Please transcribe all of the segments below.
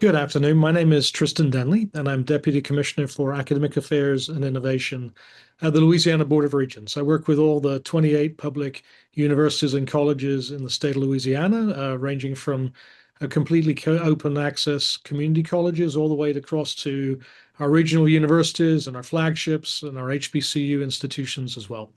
Good afternoon. My name is Tristan Denley, and I'm Deputy Commissioner for Academic Affairs and Innovation at the Louisiana Board of Regents. I work with all the 28 public universities and colleges in the state of Louisiana, ranging from completely open access community colleges all the way across to our regional universities and our flagships and our HBCU institutions as well.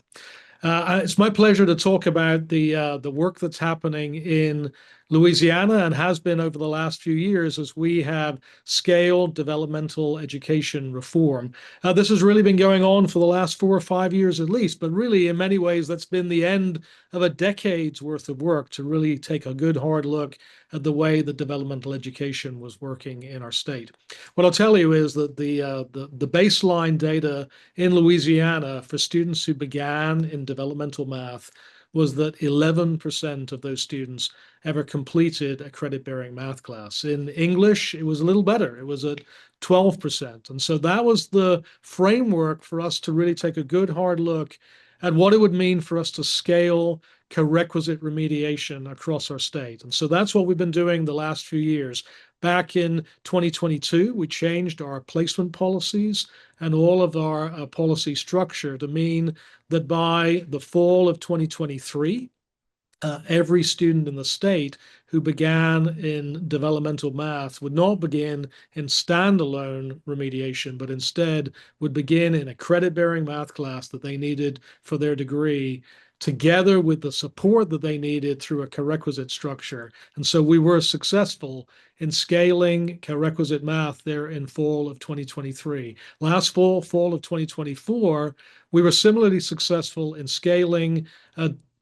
It's my pleasure to talk about the work that's happening in Louisiana and has been over the last few years as we have scaled developmental education reform. This has really been going on for the last 4 or 5 years at least, but really in many ways that's been the end of a decade's worth of work to really take a good hard look at the way that developmental education was working in our state. What I'll tell you is that the baseline data in Louisiana for students who began in developmental math was that 11% of those students ever completed a credit-bearing math class. In English, it was a little better. It was at 12%. And so that was the framework for us to really take a good hard look at what it would mean for us to scale co-requisite remediation across our state. And so that's what we've been doing the last few years. Back in 2022, we changed our placement policies and all of our policy structure to mean that by the fall of 2023, every student in the state who began in developmental math would not begin in standalone remediation, but instead would begin in a credit-bearing math class that they needed for their degree, together with the support that they needed through a co-requisite structure. And so we were successful in scaling co-requisite math there in fall of 2023. Last fall of 2024, we were similarly successful in scaling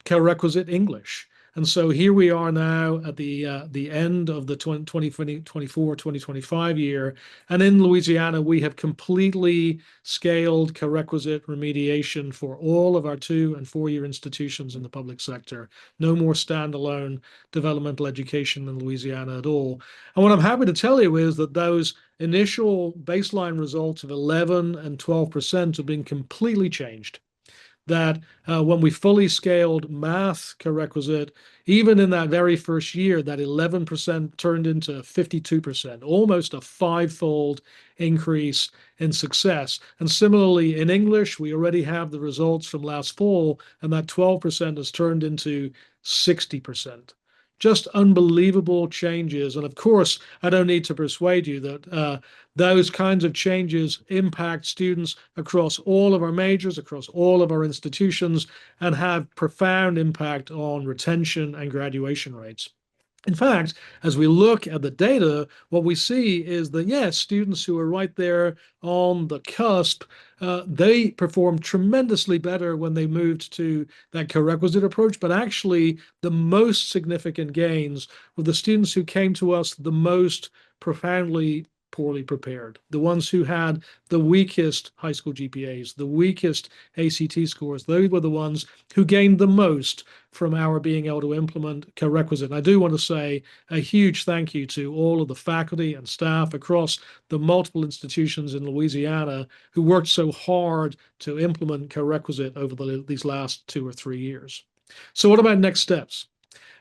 co-requisite English. And so here we are now at the end of the 2024-2025 year. And in Louisiana, we have completely scaled co-requisite remediation for all of our 2- and 4-year institutions in the public sector. No more standalone developmental education in Louisiana at all. And what I'm happy to tell you is that those initial baseline results of 11 and 12% have been completely changed. That when we fully scaled math co-requisite, even in that very first year, that 11% turned into 52%, almost a 5-fold increase in success. And similarly, in English, we already have the results from last fall, and that 12% has turned into 60%. Just unbelievable changes. And of course, I don't need to persuade you that those kinds of changes impact students across all of our majors, across all of our institutions, and have profound impact on retention and graduation rates. In fact, as we look at the data, what we see is that, yes, students who are right there on the cusp, they performed tremendously better when they moved to that co-requisite approach. But actually, the most significant gains were the students who came to us the most profoundly poorly prepared, the ones who had the weakest high school GPAs, the weakest ACT scores. Those were the ones who gained the most from our being able to implement co-requisite. And I do want to say a huge thank you to all of the faculty and staff across the multiple institutions in Louisiana who worked so hard to implement co-requisite over these last 2 or 3 years. So what about next steps?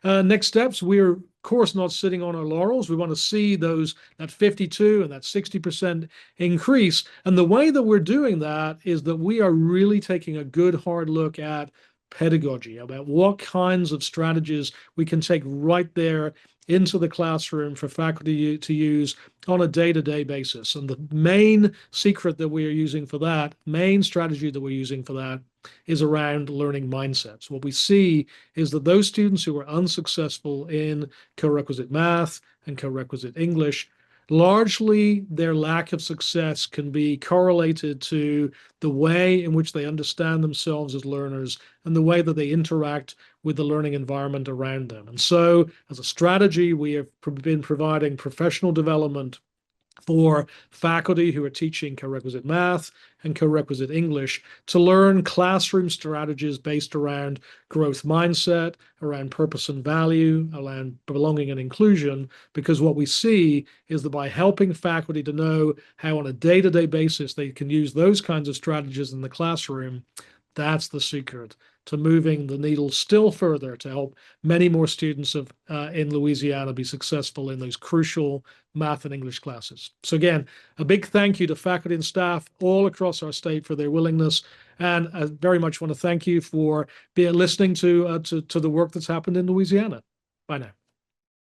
Next steps, we're of course not sitting on our laurels. We want to see that 52 and that 60% increase. And the way that we're doing that is that we are really taking a good hard look at pedagogy, about what kinds of strategies we can take right there into the classroom for faculty to use on a day-to-day basis. And the main secret that we are using for that, main strategy that we're using for that, is around learning mindsets. What we see is that those students who are unsuccessful in co-requisite math and co-requisite English, largely their lack of success can be correlated to the way in which they understand themselves as learners and the way that they interact with the learning environment around them. And so, as a strategy, we have been providing professional development for faculty who are teaching co-requisite math and co-requisite English to learn classroom strategies based around growth mindset, around purpose and value, around belonging and inclusion, because what we see is that by helping faculty to know how on a day-to-day basis they can use those kinds of strategies in the classroom, That's the secret to moving the needle still further to help many more students in Louisiana be successful in those crucial math and English classes. So again, a big thank you to faculty and staff all across our state for their willingness. And I very much want to thank you for listening to the work that's happened in Louisiana. Bye now.